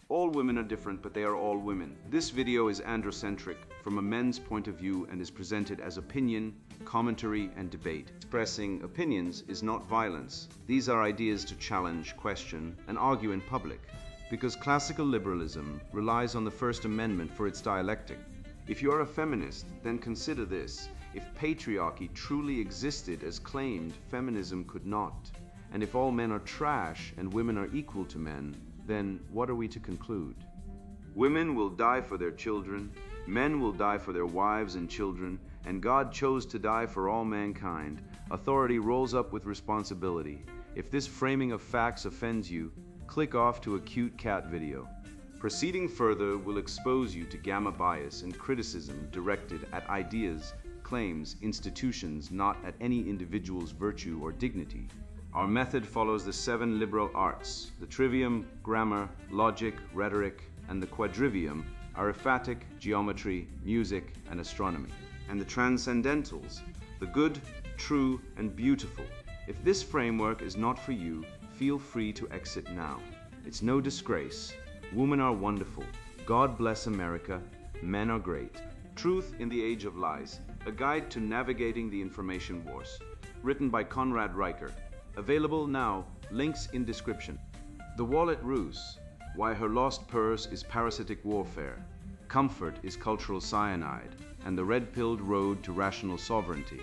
All women are different, but they are all women. This video is androcentric from a men's point of view and is presented as opinion, commentary, and debate. Expressing opinions is not violence. These are ideas to challenge, question, and argue in public, because classical liberalism relies on the First Amendment for its dialectic. If you are a feminist, then consider this. If patriarchy truly existed as claimed, feminism could not. And if all men are trash and women are equal to men, then what are we to conclude? Women will die for their children, men will die for their wives and children, and God chose to die for all mankind. Authority rolls up with responsibility. If this framing of facts offends you, click off to a cute cat video. Proceeding further will expose you to gamma bias and criticism directed at ideas, claims, institutions, not at any individual's virtue or dignity. Our method follows the 7 liberal arts. The trivium, grammar, logic, rhetoric, and the quadrivium, arithmetic, geometry, music, and astronomy. And the transcendentals, the good, true, and beautiful. If this framework is not for you, feel free to exit now. It's no disgrace. Women are wonderful. God bless America. Men are great. Truth in the Age of Lies, a guide to navigating the information wars. Written by Conrad Riker. Available now, links in description. The Wallet Ruse, why her lost purse is parasitic warfare. Comfort is cultural cyanide, and the red-pilled road to rational sovereignty.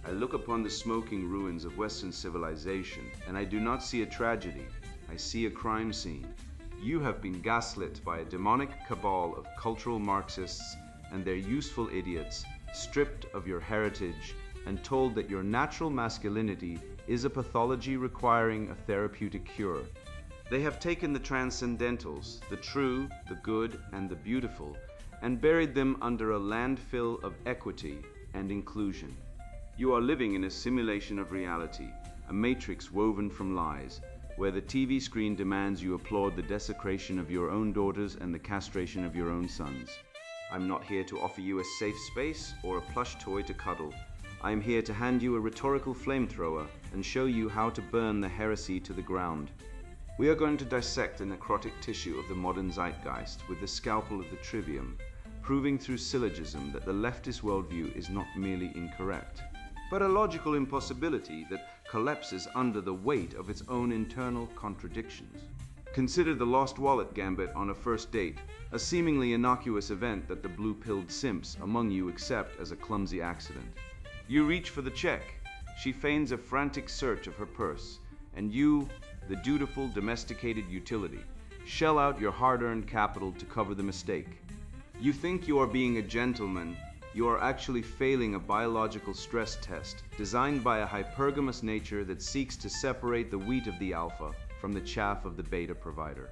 I look upon the smoking ruins of Western civilization, and I do not see a tragedy, I see a crime scene. You have been gaslit by a demonic cabal of cultural Marxists and their useful idiots, stripped of your heritage and told that your natural masculinity is a pathology requiring a therapeutic cure. They have taken the transcendentals, the true, the good, and the beautiful, and buried them under a landfill of equity and inclusion. You are living in a simulation of reality, a matrix woven from lies, where the TV screen demands you applaud the desecration of your own daughters and the castration of your own sons. I'm not here to offer you a safe space or a plush toy to cuddle. I am here to hand you a rhetorical flamethrower and show you how to burn the heresy to the ground. We are going to dissect the necrotic tissue of the modern zeitgeist with the scalpel of the trivium, proving through syllogism that the leftist worldview is not merely incorrect, but a logical impossibility that collapses under the weight of its own internal contradictions. Consider the lost wallet gambit on a first date, a seemingly innocuous event that the blue-pilled simps among you accept as a clumsy accident. You reach for the check. She feigns a frantic search of her purse, and you, the dutiful domesticated utility, shell out your hard-earned capital to cover the mistake. You think you are being a gentleman. You are actually failing a biological stress test designed by a hypergamous nature that seeks to separate the wheat of the alpha from the chaff of the beta provider.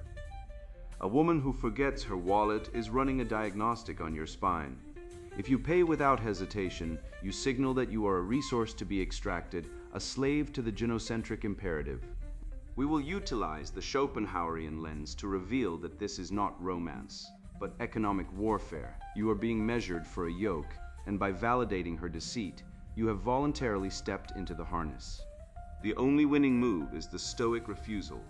A woman who forgets her wallet is running a diagnostic on your spine. If you pay without hesitation, you signal that you are a resource to be extracted, a slave to the genocentric imperative. We will utilize the Schopenhauerian lens to reveal that this is not romance, but economic warfare. You are being measured for a yoke, and by validating her deceit, you have voluntarily stepped into the harness. The only winning move is the stoic refusal,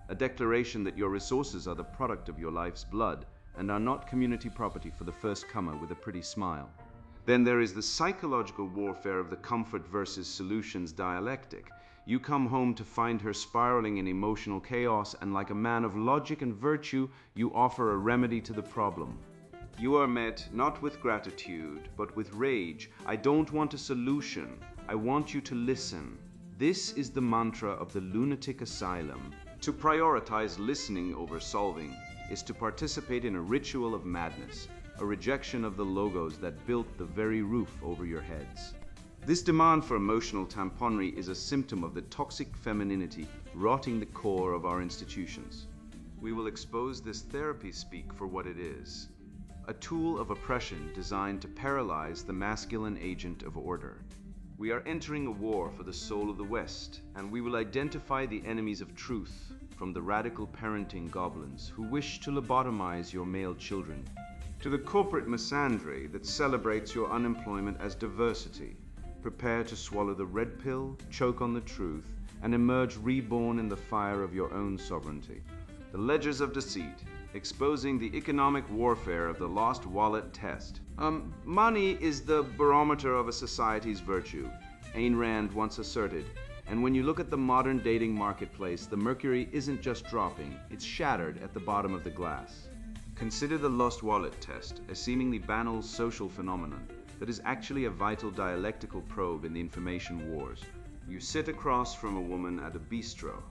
a declaration that your resources are the product of your life's blood and are not community property for the first comer with a pretty smile. Then there is the psychological warfare of the comfort versus solutions dialectic. You come home to find her spiraling in emotional chaos, and like a man of logic and virtue, you offer a remedy to the problem. You are met not with gratitude, but with rage. I don't want a solution. I want you to listen. This is the mantra of the lunatic asylum. To prioritize listening over solving is to participate in a ritual of madness, a rejection of the logos that built the very roof over your heads. This demand for emotional tamponry is a symptom of the toxic femininity rotting the core of our institutions. We will expose this therapy speak for what it is, a tool of oppression designed to paralyze the masculine agent of order. We are entering a war for the soul of the West, and we will identify the enemies of truth from the radical parenting goblins who wish to lobotomize your male children, to the corporate misandry that celebrates your unemployment as diversity. Prepare to swallow the red pill, choke on the truth, and emerge reborn in the fire of your own sovereignty. The ledgers of deceit, exposing the economic warfare of the lost wallet test. Money is the barometer of a society's virtue, Ayn Rand once asserted. And when you look at the modern dating marketplace, the mercury isn't just dropping, it's shattered at the bottom of the glass. Consider the lost wallet test, a seemingly banal social phenomenon that is actually a vital dialectical probe in the information wars. You sit across from a woman at a bistro.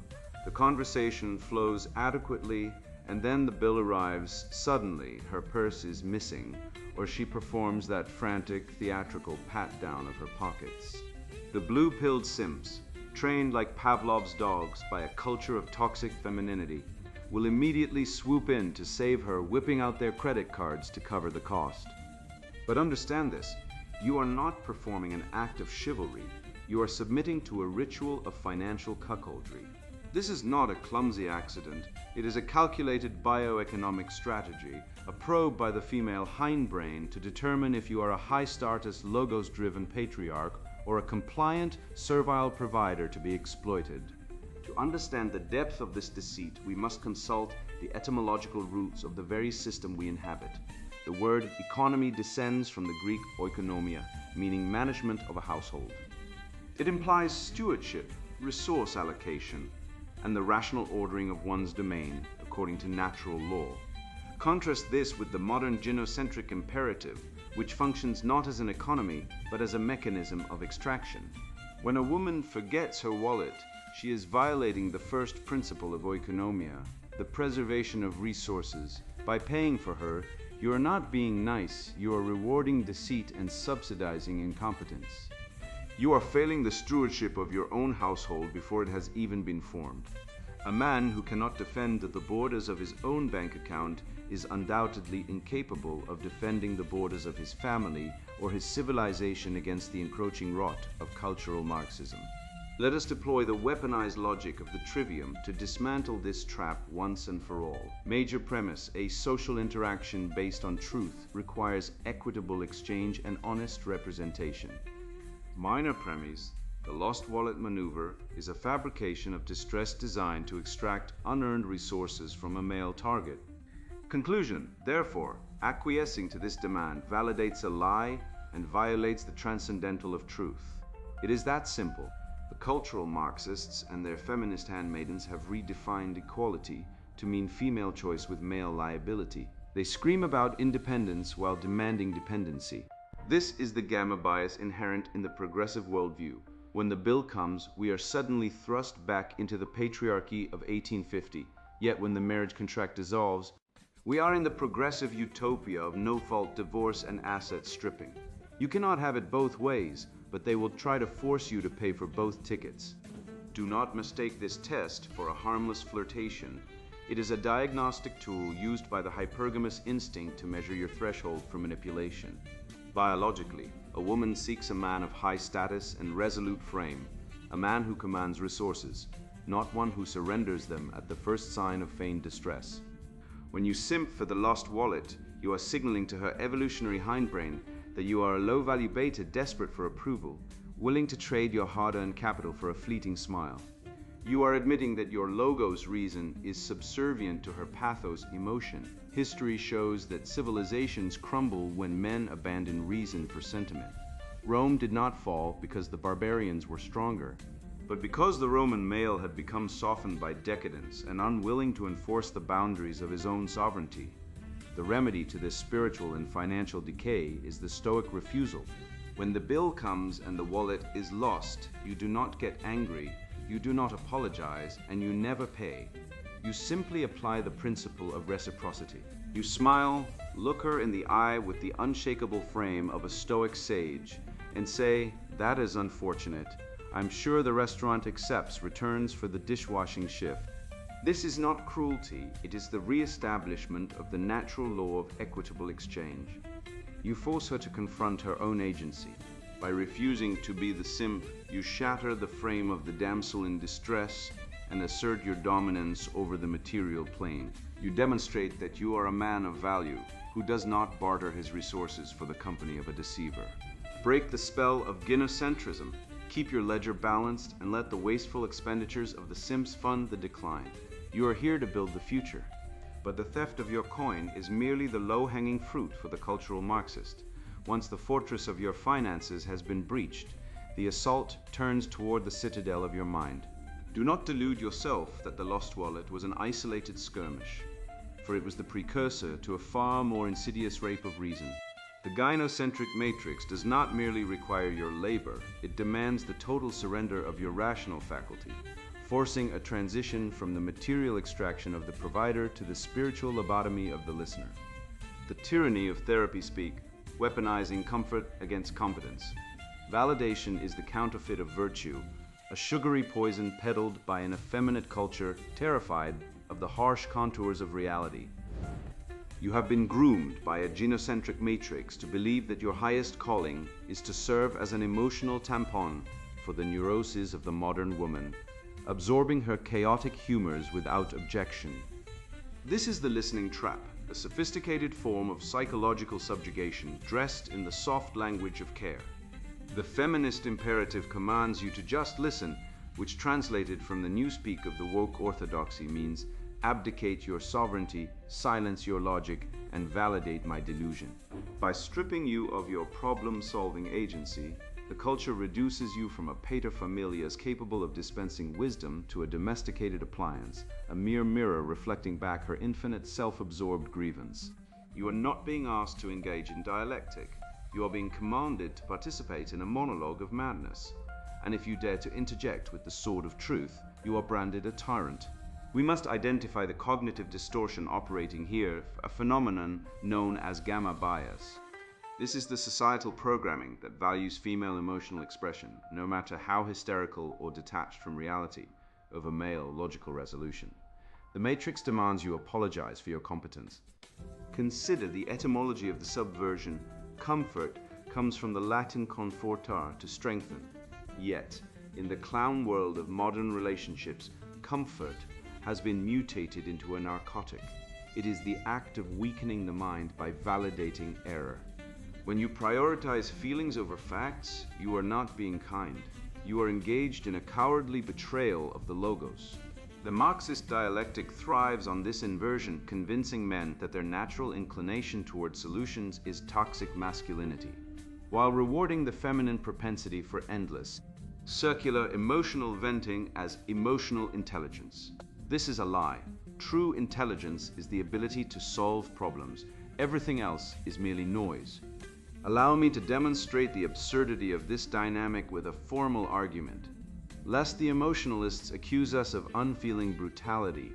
The conversation flows adequately, and then the bill arrives. Suddenly, her purse is missing, or she performs that frantic, theatrical pat-down of her pockets. The blue-pilled simps, trained like Pavlov's dogs by a culture of toxic femininity, will immediately swoop in to save her, whipping out their credit cards to cover the cost. But understand this, you are not performing an act of chivalry, you are submitting to a ritual of financial cuckoldry. This is not a clumsy accident, it is a calculated bioeconomic strategy, a probe by the female hindbrain to determine if you are a high-status, logos-driven patriarch or a compliant, servile provider to be exploited. To understand the depth of this deceit, we must consult the etymological roots of the very system we inhabit. The word economy descends from the Greek oikonomia, meaning management of a household. It implies stewardship, resource allocation, and the rational ordering of one's domain according to natural law. Contrast this with the modern gynocentric imperative, which functions not as an economy, but as a mechanism of extraction. When a woman forgets her wallet, she is violating the first principle of oikonomia, the preservation of resources. By paying for her, you are not being nice, you are rewarding deceit and subsidizing incompetence. You are failing the stewardship of your own household before it has even been formed. A man who cannot defend the borders of his own bank account is undoubtedly incapable of defending the borders of his family or his civilization against the encroaching rot of cultural Marxism. Let us deploy the weaponized logic of the trivium to dismantle this trap once and for all. Major premise: a social interaction based on truth requires equitable exchange and honest representation. Minor premise: the lost wallet maneuver is a fabrication of distressed design to extract unearned resources from a male target. Conclusion: therefore, acquiescing to this demand validates a lie and violates the transcendental of truth. It is that simple. The cultural Marxists and their feminist handmaidens have redefined equality to mean female choice with male liability. They scream about independence while demanding dependency. This is the gamma bias inherent in the progressive worldview. When the bill comes, we are suddenly thrust back into the patriarchy of 1850. Yet when the marriage contract dissolves, we are in the progressive utopia of no-fault divorce and asset stripping. You cannot have it both ways, but they will try to force you to pay for both tickets. Do not mistake this test for a harmless flirtation. It is a diagnostic tool used by the hypergamous instinct to measure your threshold for manipulation. Biologically, a woman seeks a man of high status and resolute frame, a man who commands resources, not one who surrenders them at the first sign of feigned distress. When you simp for the lost wallet, you are signaling to her evolutionary hindbrain that you are a low-value beta desperate for approval, willing to trade your hard-earned capital for a fleeting smile. You are admitting that your logos reason is subservient to her pathos emotion. History shows that civilizations crumble when men abandon reason for sentiment. Rome did not fall because the barbarians were stronger, but because the Roman male had become softened by decadence and unwilling to enforce the boundaries of his own sovereignty. The remedy to this spiritual and financial decay is the Stoic refusal. When the bill comes and the wallet is lost, you do not get angry, you do not apologize, and you never pay. You simply apply the principle of reciprocity. You smile, look her in the eye with the unshakable frame of a Stoic sage, and say, "That is unfortunate. I'm sure the restaurant accepts returns for the dishwashing shift." This is not cruelty, it is the re-establishment of the natural law of equitable exchange. You force her to confront her own agency. By refusing to be the simp, you shatter the frame of the damsel in distress and assert your dominance over the material plane. You demonstrate that you are a man of value who does not barter his resources for the company of a deceiver. Break the spell of gynocentrism. Keep your ledger balanced and let the wasteful expenditures of the simps fund the decline. You are here to build the future. But the theft of your coin is merely the low-hanging fruit for the cultural Marxist. Once the fortress of your finances has been breached, the assault turns toward the citadel of your mind. Do not delude yourself that the lost wallet was an isolated skirmish, for it was the precursor to a far more insidious rape of reason. The gynocentric matrix does not merely require your labor, it demands the total surrender of your rational faculty, forcing a transition from the material extraction of the provider to the spiritual lobotomy of the listener. The tyranny of therapy speak, weaponizing comfort against competence. Validation is the counterfeit of virtue, a sugary poison peddled by an effeminate culture terrified of the harsh contours of reality. You have been groomed by a genocentric matrix to believe that your highest calling is to serve as an emotional tampon for the neuroses of the modern woman, absorbing her chaotic humors without objection. This is the listening trap, a sophisticated form of psychological subjugation dressed in the soft language of care. The feminist imperative commands you to just listen, which translated from the newspeak of the woke orthodoxy means abdicate your sovereignty, silence your logic, and validate my delusion. By stripping you of your problem-solving agency, the culture reduces you from a paterfamilias capable of dispensing wisdom to a domesticated appliance, a mere mirror reflecting back her infinite self-absorbed grievance. You are not being asked to engage in dialectic. You are being commanded to participate in a monologue of madness. And if you dare to interject with the sword of truth, you are branded a tyrant. We must identify the cognitive distortion operating here, a phenomenon known as gamma bias. This is the societal programming that values female emotional expression, no matter how hysterical or detached from reality, over male logical resolution. The matrix demands you apologize for your competence. Consider the etymology of the subversion. Comfort comes from the Latin confortar, to strengthen. Yet, in the clown world of modern relationships, comfort has been mutated into a narcotic. It is the act of weakening the mind by validating error. When you prioritize feelings over facts, you are not being kind. You are engaged in a cowardly betrayal of the logos. The Marxist dialectic thrives on this inversion, convincing men that their natural inclination toward solutions is toxic masculinity, while rewarding the feminine propensity for endless, circular emotional venting as emotional intelligence. This is a lie. True intelligence is the ability to solve problems. Everything else is merely noise. Allow me to demonstrate the absurdity of this dynamic with a formal argument, lest the emotionalists accuse us of unfeeling brutality.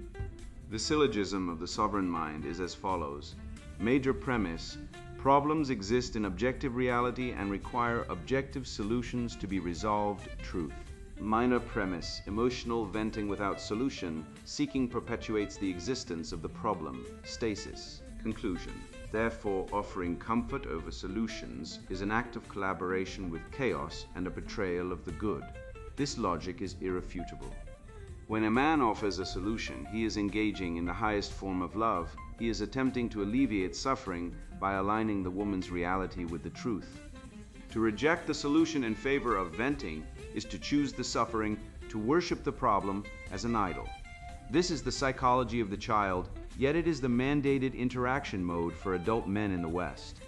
The syllogism of the sovereign mind is as follows. Major premise: problems exist in objective reality and require objective solutions to be resolved truth. Minor premise: emotional venting without solution, seeking perpetuates the existence of the problem, stasis. Conclusion: therefore, offering comfort over solutions is an act of collaboration with chaos and a betrayal of the good. This logic is irrefutable. When a man offers a solution, he is engaging in the highest form of love. He is attempting to alleviate suffering by aligning the woman's reality with the truth. To reject the solution in favor of venting is to choose the suffering, to worship the problem as an idol. This is the psychology of the child, yet it is the mandated interaction mode for adult men in the West.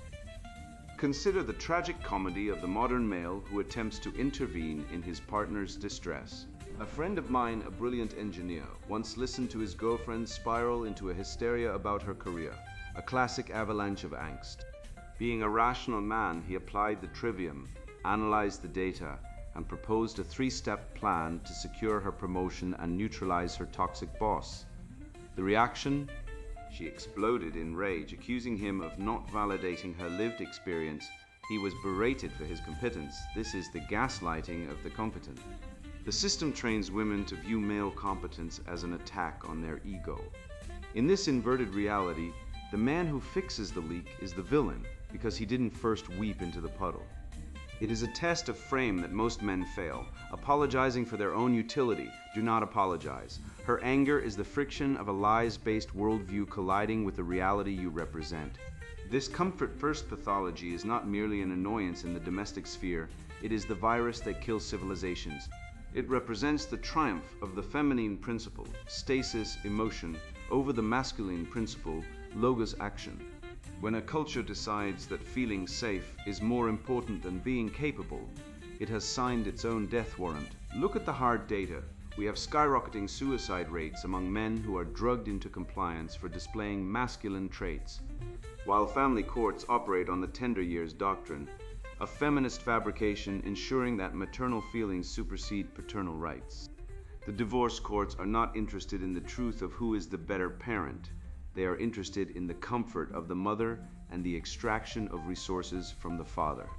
Consider the tragic comedy of the modern male who attempts to intervene in his partner's distress. A friend of mine, a brilliant engineer, once listened to his girlfriend spiral into a hysteria about her career, a classic avalanche of angst. Being a rational man, he applied the trivium, analyzed the data, and proposed a three-step plan to secure her promotion and neutralize her toxic boss. The reaction? She exploded in rage, accusing him of not validating her lived experience. He was berated for his competence. This is the gaslighting of the competent. The system trains women to view male competence as an attack on their ego. In this inverted reality, the man who fixes the leak is the villain because he didn't first weep into the puddle. It is a test of frame that most men fail. Apologizing for their own utility. Do not apologize. Her anger is the friction of a lies-based worldview colliding with the reality you represent. This comfort-first pathology is not merely an annoyance in the domestic sphere. It is the virus that kills civilizations. It represents the triumph of the feminine principle, stasis, emotion, over the masculine principle, logos action. When a culture decides that feeling safe is more important than being capable, it has signed its own death warrant. Look at the hard data. We have skyrocketing suicide rates among men who are drugged into compliance for displaying masculine traits. While family courts operate on the tender years doctrine, a feminist fabrication ensuring that maternal feelings supersede paternal rights. The divorce courts are not interested in the truth of who is the better parent. They are interested in the comfort of the mother and the extraction of resources from the father.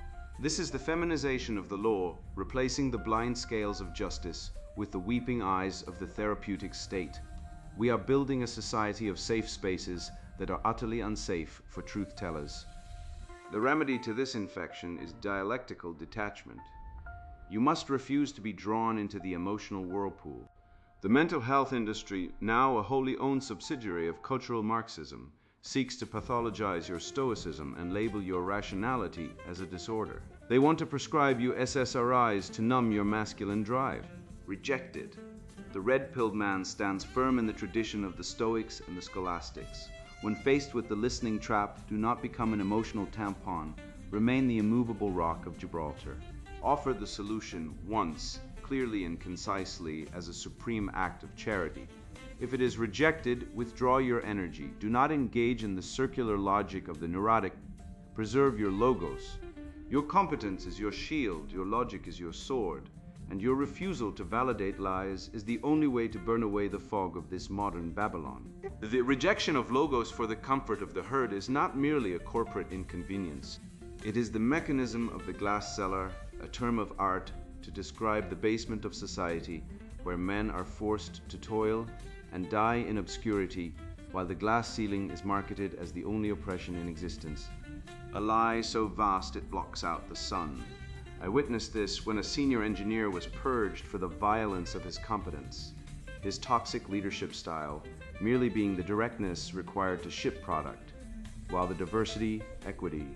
This is the feminization of the law, replacing the blind scales of justice with the weeping eyes of the therapeutic state. We are building a society of safe spaces that are utterly unsafe for truth-tellers. The remedy to this infection is dialectical detachment. You must refuse to be drawn into the emotional whirlpool. The mental health industry, now a wholly owned subsidiary of cultural Marxism, seeks to pathologize your stoicism and label your rationality as a disorder. They want to prescribe you SSRIs to numb your masculine drive. Rejected. The red-pilled man stands firm in the tradition of the Stoics and the Scholastics. When faced with the listening trap, do not become an emotional tampon. Remain the immovable rock of Gibraltar. Offer the solution once, clearly and concisely, as a supreme act of charity. If it is rejected, withdraw your energy. Do not engage in the circular logic of the neurotic. Preserve your logos. Your competence is your shield, your logic is your sword, and your refusal to validate lies is the only way to burn away the fog of this modern Babylon. The rejection of logos for the comfort of the herd is not merely a corporate inconvenience. It is the mechanism of the glass cellar, a term of art to describe the basement of society where men are forced to toil and die in obscurity while the glass ceiling is marketed as the only oppression in existence. A lie so vast it blocks out the sun. I witnessed this when a senior engineer was purged for the violence of his competence, his toxic leadership style merely being the directness required to ship product, while the diversity, equity,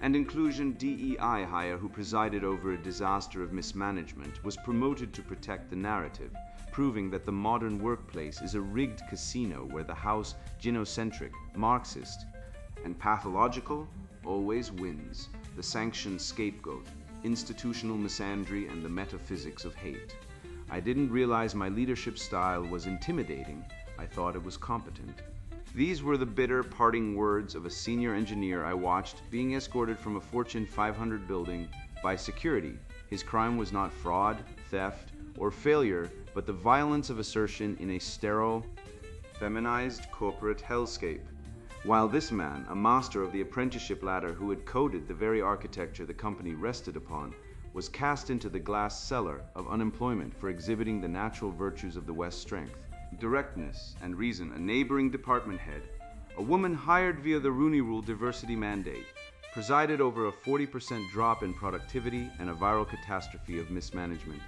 and inclusion DEI hire who presided over a disaster of mismanagement was promoted to protect the narrative, proving that the modern workplace is a rigged casino where the house gynocentric, Marxist, and pathological always wins, the sanctioned scapegoat, institutional misandry, and the metaphysics of hate. I didn't realize my leadership style was intimidating. I thought it was competent. These were the bitter parting words of a senior engineer I watched being escorted from a Fortune 500 building by security. His crime was not fraud, theft, or failure, but the violence of assertion in a sterile, feminized corporate hellscape. While this man, a master of the apprenticeship ladder who had coded the very architecture the company rested upon, was cast into the glass cellar of unemployment for exhibiting the natural virtues of the West's strength, directness and reason. A neighboring department head, a woman hired via the Rooney Rule diversity mandate, presided over a 40% drop in productivity and a viral catastrophe of mismanagement,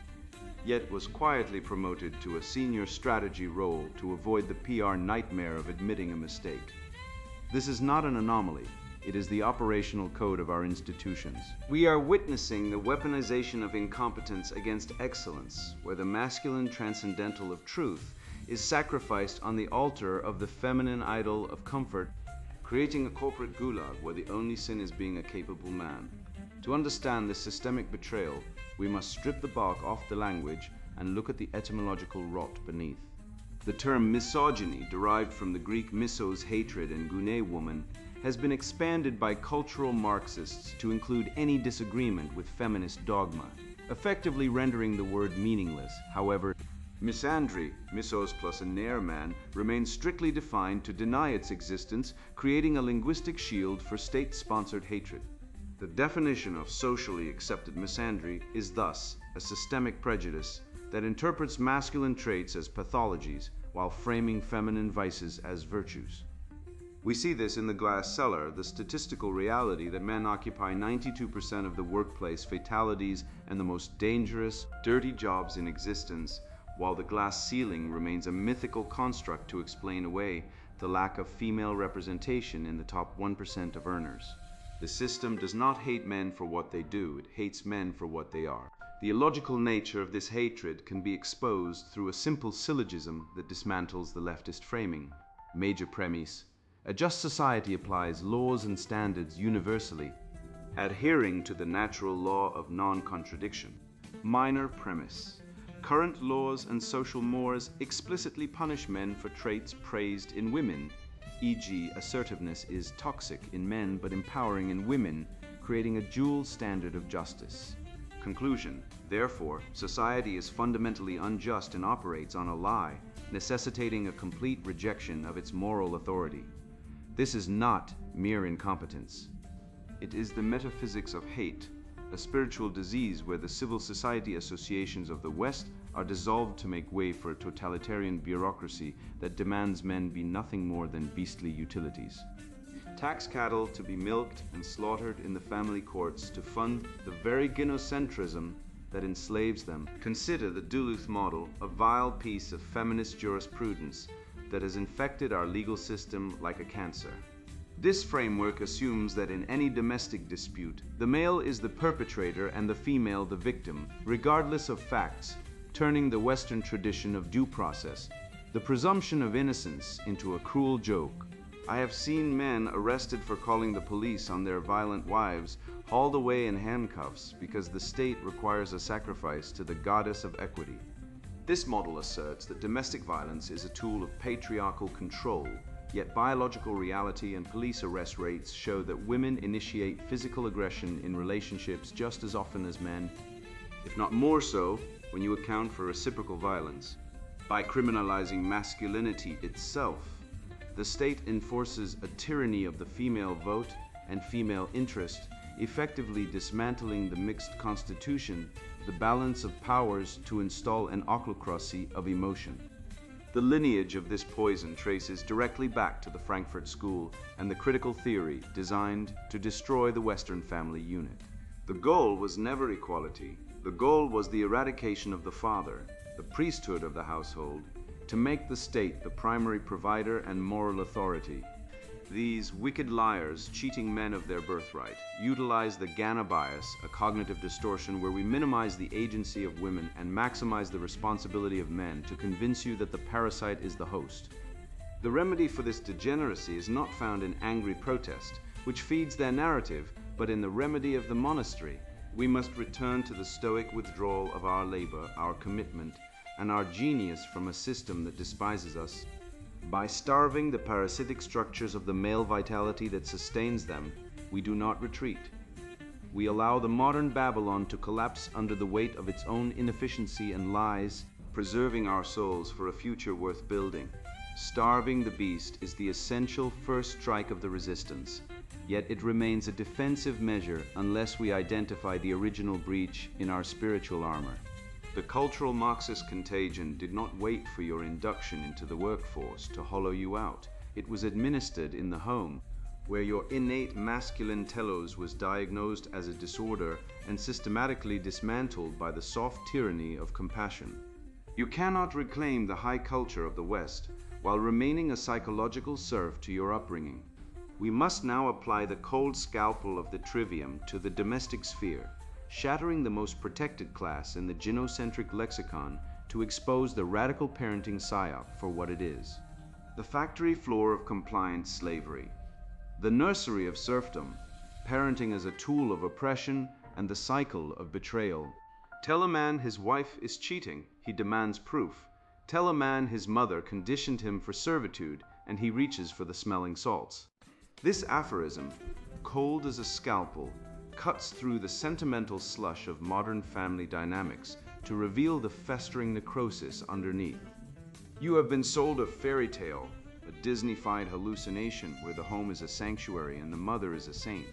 yet was quietly promoted to a senior strategy role to avoid the PR nightmare of admitting a mistake. This is not an anomaly. It is the operational code of our institutions. We are witnessing the weaponization of incompetence against excellence, where the masculine transcendental of truth is sacrificed on the altar of the feminine idol of comfort, creating a corporate gulag where the only sin is being a capable man. To understand this systemic betrayal, we must strip the bark off the language and look at the etymological rot beneath. The term misogyny, derived from the Greek missos, hatred, and gune, woman, has been expanded by cultural Marxists to include any disagreement with feminist dogma, effectively rendering the word meaningless. However, misandry, missos plus a nair man, remains strictly defined to deny its existence, creating a linguistic shield for state-sponsored hatred. The definition of socially accepted misandry is thus a systemic prejudice that interprets masculine traits as pathologies while framing feminine vices as virtues. We see this in the glass cellar, the statistical reality that men occupy 92% of the workplace fatalities and the most dangerous, dirty jobs in existence, while the glass ceiling remains a mythical construct to explain away the lack of female representation in the top 1% of earners. The system does not hate men for what they do, it hates men for what they are. The illogical nature of this hatred can be exposed through a simple syllogism that dismantles the leftist framing. Major premise: a just society applies laws and standards universally, adhering to the natural law of non-contradiction. Minor premise: current laws and social mores explicitly punish men for traits praised in women, e.g., assertiveness is toxic in men but empowering in women, creating a dual standard of justice. Conclusion: therefore, society is fundamentally unjust and operates on a lie, necessitating a complete rejection of its moral authority. This is not mere incompetence. It is the metaphysics of hate, a spiritual disease where the civil society associations of the West are dissolved to make way for a totalitarian bureaucracy that demands men be nothing more than beastly utilities. Tax cattle to be milked and slaughtered in the family courts to fund the very gynocentrism that enslaves them. Consider the Duluth model, a vile piece of feminist jurisprudence that has infected our legal system like a cancer. This framework assumes that in any domestic dispute, the male is the perpetrator and the female the victim, regardless of facts, turning the Western tradition of due process, the presumption of innocence, into a cruel joke. I have seen men arrested for calling the police on their violent wives, hauled away in handcuffs because the state requires a sacrifice to the goddess of equity. This model asserts that domestic violence is a tool of patriarchal control, yet biological reality and police arrest rates show that women initiate physical aggression in relationships just as often as men, if not more so, when you account for reciprocal violence. By criminalizing masculinity itself, the state enforces a tyranny of the female vote and female interest, effectively dismantling the mixed constitution, the balance of powers, to install an ochlocracy of emotion. The lineage of this poison traces directly back to the Frankfurt School and the critical theory designed to destroy the Western family unit. The goal was never equality. The goal was the eradication of the father, the priesthood of the household, to make the state the primary provider and moral authority. These wicked liars, cheating men of their birthright, utilize the Ghana bias, a cognitive distortion where we minimize the agency of women and maximize the responsibility of men, to convince you that the parasite is the host. The remedy for this degeneracy is not found in angry protest, which feeds their narrative, but in the remedy of the monastery. We must return to the stoic withdrawal of our labor, our commitment, and our genius from a system that despises us. By starving the parasitic structures of the male vitality that sustains them, we do not retreat. We allow the modern Babylon to collapse under the weight of its own inefficiency and lies, preserving our souls for a future worth building. Starving the beast is the essential first strike of the resistance, yet it remains a defensive measure unless we identify the original breach in our spiritual armor. The cultural Marxist contagion did not wait for your induction into the workforce to hollow you out. It was administered in the home, where your innate masculine telos was diagnosed as a disorder and systematically dismantled by the soft tyranny of compassion. You cannot reclaim the high culture of the West while remaining a psychological serf to your upbringing. We must now apply the cold scalpel of the trivium to the domestic sphere, shattering the most protected class in the gynocentric lexicon to expose the radical parenting psyop for what it is: the factory floor of compliant slavery, the nursery of serfdom, parenting as a tool of oppression and the cycle of betrayal. Tell a man his wife is cheating, he demands proof. Tell a man his mother conditioned him for servitude, and he reaches for the smelling salts. This aphorism, cold as a scalpel, cuts through the sentimental slush of modern family dynamics to reveal the festering necrosis underneath. You have been sold a fairy tale, a Disney-fied hallucination where the home is a sanctuary and the mother is a saint.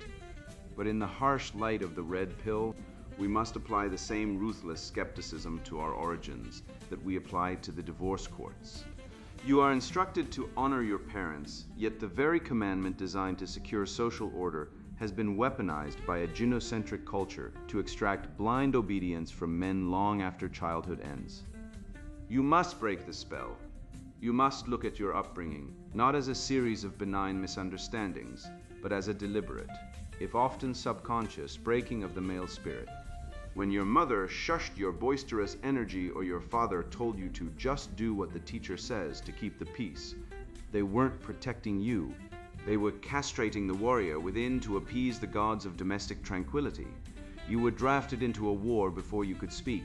But in the harsh light of the red pill, we must apply the same ruthless skepticism to our origins that we applied to the divorce courts. You are instructed to honor your parents, yet the very commandment designed to secure social order has been weaponized by a gynocentric culture to extract blind obedience from men long after childhood ends. You must break the spell. You must look at your upbringing, not as a series of benign misunderstandings, but as a deliberate, if often subconscious, breaking of the male spirit. When your mother shushed your boisterous energy or your father told you to just do what the teacher says to keep the peace, They weren't protecting you. They were castrating the warrior within to appease the gods of domestic tranquility. You were drafted into a war before you could speak,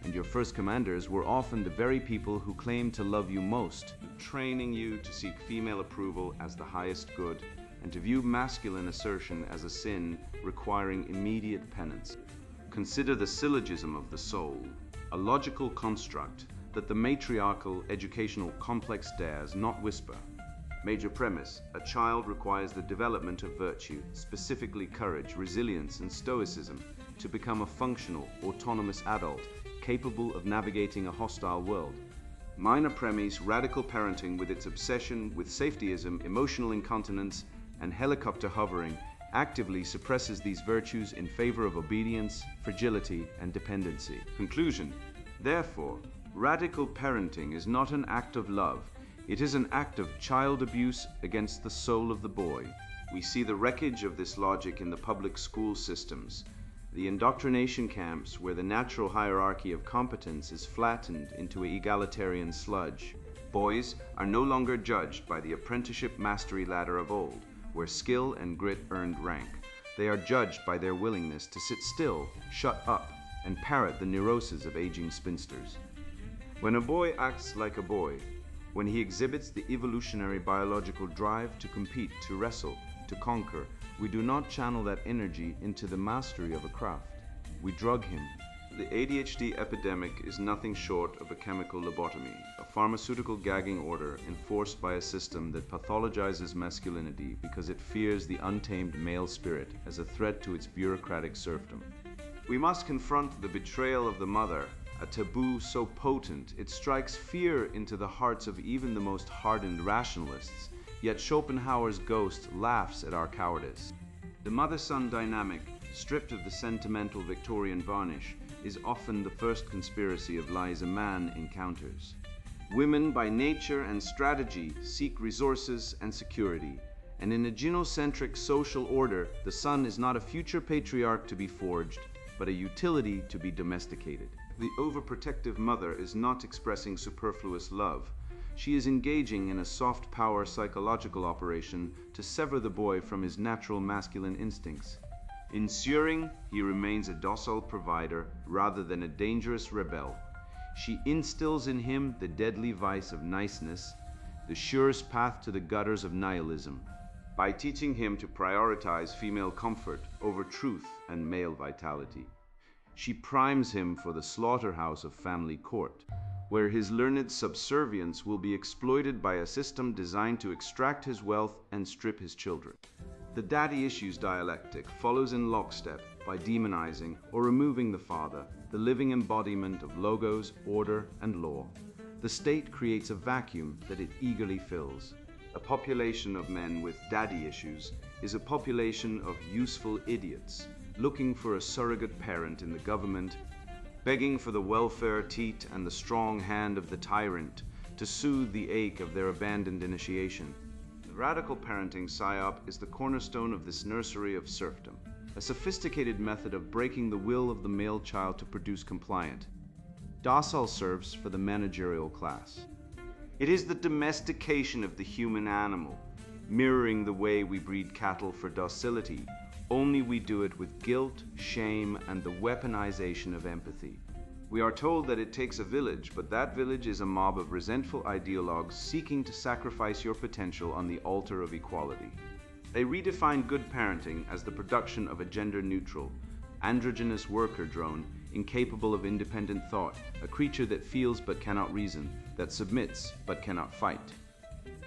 and your first commanders were often the very people who claimed to love you most, training you to seek female approval as the highest good, and to view masculine assertion as a sin requiring immediate penance. Consider the syllogism of the soul, a logical construct that the matriarchal educational complex dares not whisper. Major premise: a child requires the development of virtue, specifically courage, resilience, and stoicism, to become a functional, autonomous adult, capable of navigating a hostile world. Minor premise: radical parenting with its obsession with safetyism, emotional incontinence, and helicopter hovering actively suppresses these virtues in favor of obedience, fragility, and dependency. Conclusion: therefore, radical parenting is not an act of love. It is an act of child abuse against the soul of the boy. We see the wreckage of this logic in the public school systems, the indoctrination camps where the natural hierarchy of competence is flattened into an egalitarian sludge. Boys are no longer judged by the apprenticeship mastery ladder of old, where skill and grit earned rank. They are judged by their willingness to sit still, shut up, and parrot the neuroses of aging spinsters. When a boy acts like a boy, when he exhibits the evolutionary biological drive to compete, to wrestle, to conquer, we do not channel that energy into the mastery of a craft. We drug him. The ADHD epidemic is nothing short of a chemical lobotomy, a pharmaceutical gagging order enforced by a system that pathologizes masculinity because it fears the untamed male spirit as a threat to its bureaucratic serfdom. We must confront the betrayal of the mother, a taboo so potent it strikes fear into the hearts of even the most hardened rationalists, yet Schopenhauer's ghost laughs at our cowardice. The mother-son dynamic, stripped of the sentimental Victorian varnish, is often the first conspiracy of lies a man encounters. Women by nature and strategy seek resources and security, and in a gynocentric social order, the son is not a future patriarch to be forged, but a utility to be domesticated. The overprotective mother is not expressing superfluous love. She is engaging in a soft power psychological operation to sever the boy from his natural masculine instincts, ensuring he remains a docile provider rather than a dangerous rebel. She instills in him the deadly vice of niceness, the surest path to the gutters of nihilism, by teaching him to prioritize female comfort over truth and male vitality. She primes him for the slaughterhouse of family court, where his learned subservience will be exploited by a system designed to extract his wealth and strip his children. The daddy issues dialectic follows in lockstep by demonizing or removing the father, the living embodiment of logos, order, and law. The state creates a vacuum that it eagerly fills. A population of men with daddy issues is a population of useful idiots, looking for a surrogate parent in the government, begging for the welfare teat and the strong hand of the tyrant to soothe the ache of their abandoned initiation. The radical parenting psyop is the cornerstone of this nursery of serfdom, a sophisticated method of breaking the will of the male child to produce compliant, docile serfs for the managerial class. It is the domestication of the human animal, mirroring the way we breed cattle for docility, only we do it with guilt, shame, and the weaponization of empathy. We are told that it takes a village, but that village is a mob of resentful ideologues seeking to sacrifice your potential on the altar of equality. They redefine good parenting as the production of a gender-neutral, androgynous worker drone incapable of independent thought, a creature that feels but cannot reason, that submits but cannot fight.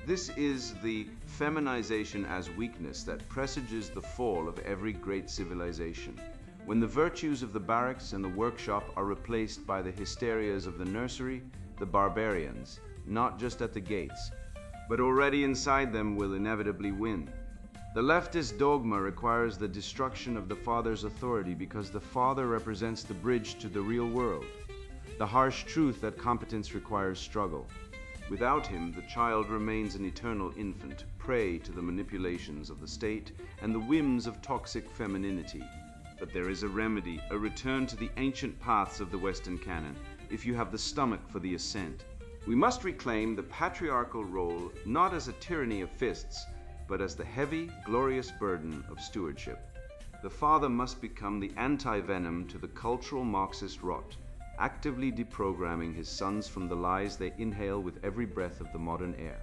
This is the feminization as weakness that presages the fall of every great civilization. When the virtues of the barracks and the workshop are replaced by the hysterias of the nursery, the barbarians, not just at the gates, but already inside them, will inevitably win. The leftist dogma requires the destruction of the father's authority because the father represents the bridge to the real world. The harsh truth that competence requires struggle. Without him, the child remains an eternal infant, prey to the manipulations of the state and the whims of toxic femininity. But there is a remedy, a return to the ancient paths of the Western canon, if you have the stomach for the ascent. We must reclaim the patriarchal role not as a tyranny of fists, but as the heavy, glorious burden of stewardship. The father must become the anti-venom to the cultural Marxist rot, actively deprogramming his sons from the lies they inhale with every breath of the modern air.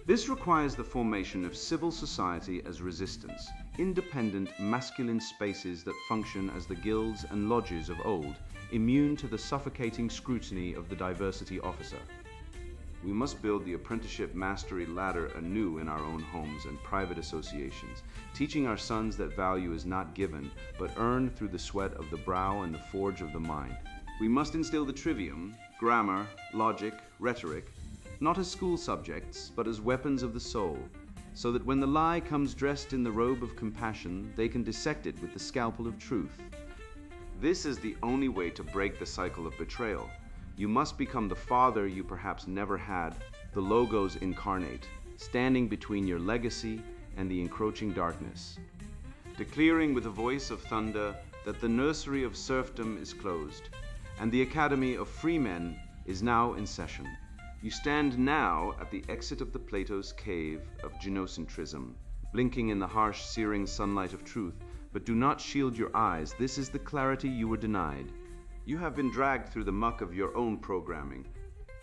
This requires the formation of civil society as resistance, independent masculine spaces that function as the guilds and lodges of old, immune to the suffocating scrutiny of the diversity officer. We must build the apprenticeship mastery ladder anew in our own homes and private associations, teaching our sons that value is not given, but earned through the sweat of the brow and the forge of the mind. We must instill the trivium, grammar, logic, rhetoric, not as school subjects, but as weapons of the soul, so that when the lie comes dressed in the robe of compassion, they can dissect it with the scalpel of truth. This is the only way to break the cycle of betrayal. You must become the father you perhaps never had, the logos incarnate, standing between your legacy and the encroaching darkness, declaring with a voice of thunder that the nursery of serfdom is closed, and the academy of free men is now in session. You stand now at the exit of the Plato's cave of genocentrism, blinking in the harsh, searing sunlight of truth, but do not shield your eyes. This is the clarity you were denied. You have been dragged through the muck of your own programming,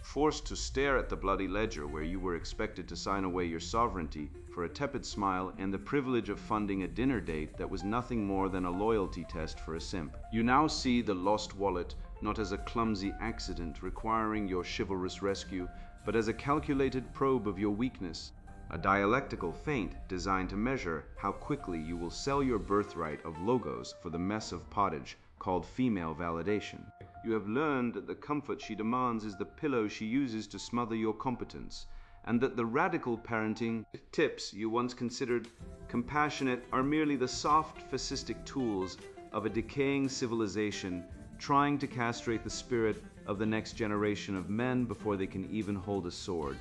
forced to stare at the bloody ledger where you were expected to sign away your sovereignty for a tepid smile and the privilege of funding a dinner date that was nothing more than a loyalty test for a simp. You now see the lost wallet not as a clumsy accident requiring your chivalrous rescue, but as a calculated probe of your weakness, a dialectical feint designed to measure how quickly you will sell your birthright of logos for the mess of pottage called female validation. You have learned that the comfort she demands is the pillow she uses to smother your competence, and that the radical parenting tips you once considered compassionate are merely the soft, fascistic tools of a decaying civilization trying to castrate the spirit of the next generation of men before they can even hold a sword.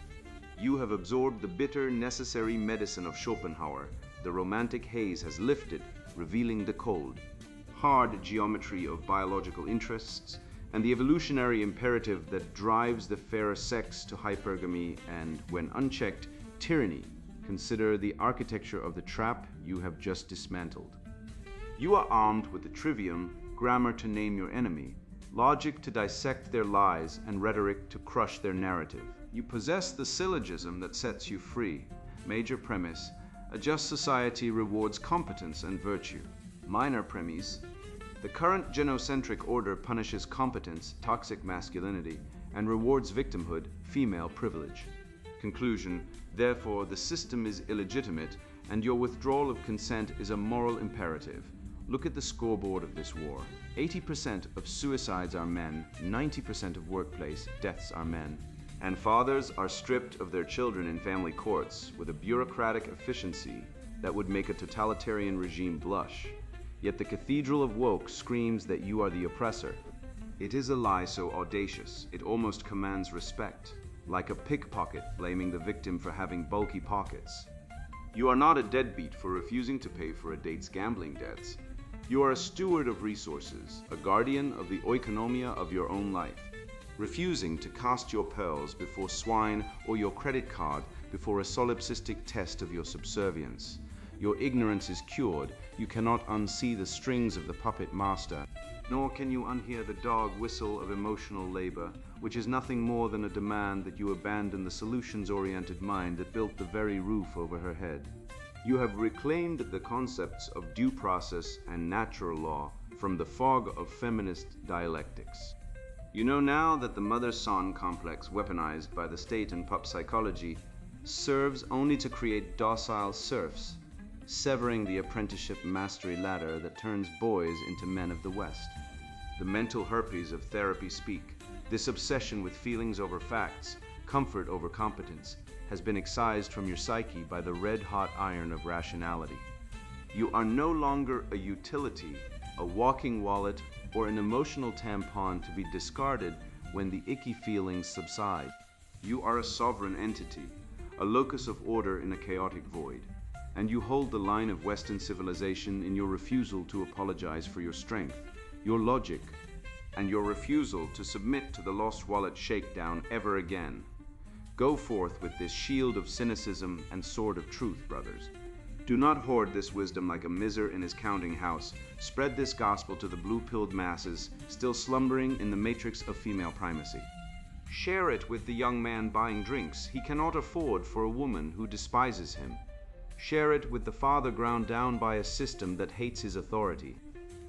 You have absorbed the bitter, necessary medicine of Schopenhauer. The romantic haze has lifted, revealing the cold, hard geometry of biological interests, and the evolutionary imperative that drives the fair sex to hypergamy and, when unchecked, tyranny. Consider the architecture of the trap you have just dismantled. You are armed with the trivium, grammar to name your enemy, logic to dissect their lies, and rhetoric to crush their narrative. You possess the syllogism that sets you free. Major premise: a just society rewards competence and virtue. Minor premise: the current genocentric order punishes competence, toxic masculinity, and rewards victimhood, female privilege. Conclusion: therefore, the system is illegitimate, and your withdrawal of consent is a moral imperative. Look at the scoreboard of this war. 80% of suicides are men, 90% of workplace deaths are men, and fathers are stripped of their children in family courts with a bureaucratic efficiency that would make a totalitarian regime blush. Yet the cathedral of woke screams that you are the oppressor. It is a lie so audacious, it almost commands respect, like a pickpocket blaming the victim for having bulky pockets. You are not a deadbeat for refusing to pay for a date's gambling debts. You are a steward of resources, a guardian of the oikonomia of your own life, refusing to cast your pearls before swine or your credit card before a solipsistic test of your subservience. Your ignorance is cured. You cannot unsee the strings of the puppet master, nor can you unhear the dog whistle of emotional labor, which is nothing more than a demand that you abandon the solutions-oriented mind that built the very roof over her head. You have reclaimed the concepts of due process and natural law from the fog of feminist dialectics. You know now that the mother-son complex weaponized by the state and pup psychology serves only to create docile serfs, severing the apprenticeship mastery ladder that turns boys into men of the West. The mental herpes of therapy speak. This obsession with feelings over facts, comfort over competence, has been excised from your psyche by the red-hot iron of rationality. You are no longer a utility, a walking wallet, or an emotional tampon to be discarded when the icky feelings subside. You are a sovereign entity, a locus of order in a chaotic void, and you hold the line of Western civilization in your refusal to apologize for your strength, your logic, and your refusal to submit to the lost wallet shakedown ever again. Go forth with this shield of cynicism and sword of truth, brothers. Do not hoard this wisdom like a miser in his counting house. Spread this gospel to the blue-pilled masses, still slumbering in the matrix of female primacy. Share it with the young man buying drinks he cannot afford for a woman who despises him. Share it with the father ground down by a system that hates his authority.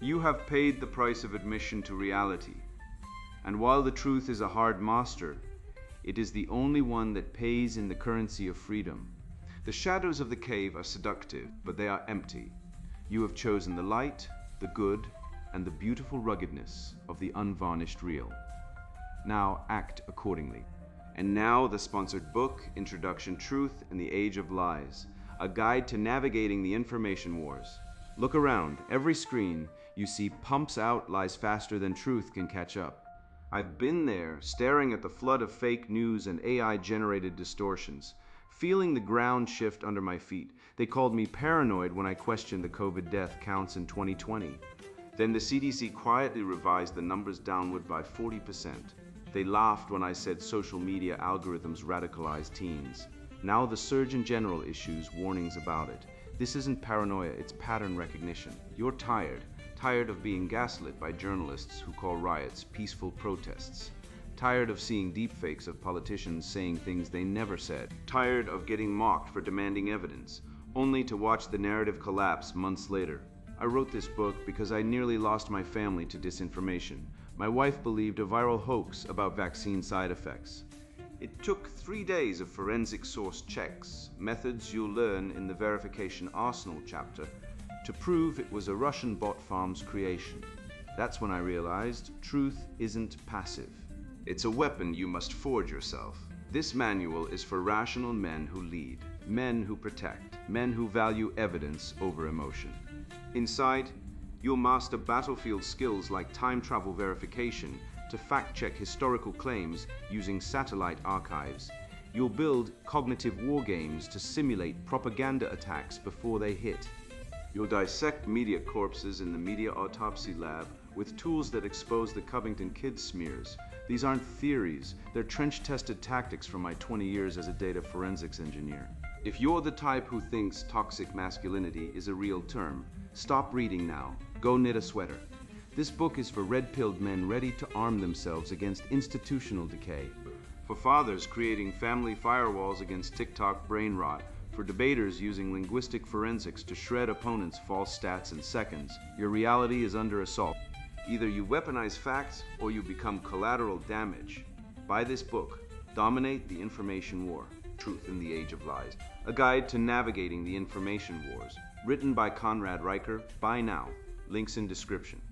You have paid the price of admission to reality, and while the truth is a hard master, it is the only one that pays in the currency of freedom. The shadows of the cave are seductive, but they are empty. You have chosen the light, the good, and the beautiful ruggedness of the unvarnished real. Now act accordingly. And now the sponsored book, Introduction Truth in the Age of Lies, a guide to navigating the information wars. Look around. Every screen you see pumps out lies faster than truth can catch up. I've been there, staring at the flood of fake news and AI-generated distortions, feeling the ground shift under my feet. They called me paranoid when I questioned the COVID death counts in 2020. Then the CDC quietly revised the numbers downward by 40%. They laughed when I said social media algorithms radicalize teens. Now the Surgeon General issues warnings about it. This isn't paranoia, it's pattern recognition. You're tired of being gaslit by journalists who call riots peaceful protests. Tired of seeing deepfakes of politicians saying things they never said. Tired of getting mocked for demanding evidence, only to watch the narrative collapse months later. I wrote this book because I nearly lost my family to disinformation. My wife believed a viral hoax about vaccine side effects. It took 3 days of forensic source checks, methods you'll learn in the Verification Arsenal chapter, to prove it was a Russian bot farm's creation. That's when I realized truth isn't passive. It's a weapon you must forge yourself. This manual is for rational men who lead, men who protect, men who value evidence over emotion. Inside, you'll master battlefield skills like time travel verification to fact-check historical claims using satellite archives. You'll build cognitive war games to simulate propaganda attacks before they hit. You'll dissect media corpses in the media autopsy lab with tools that expose the Covington Kids smears. These aren't theories, they're trench-tested tactics from my 20 years as a data forensics engineer. If you're the type who thinks toxic masculinity is a real term, stop reading now. Go knit a sweater. This book is for red-pilled men ready to arm themselves against institutional decay. For fathers creating family firewalls against TikTok brain rot. For debaters using linguistic forensics to shred opponents' false stats in seconds. Your reality is under assault. Either you weaponize facts or you become collateral damage. Buy this book, Dominate the Information War, Truth in the Age of Lies, a guide to navigating the information wars. Written by Conrad Riker. Buy now. Links in description.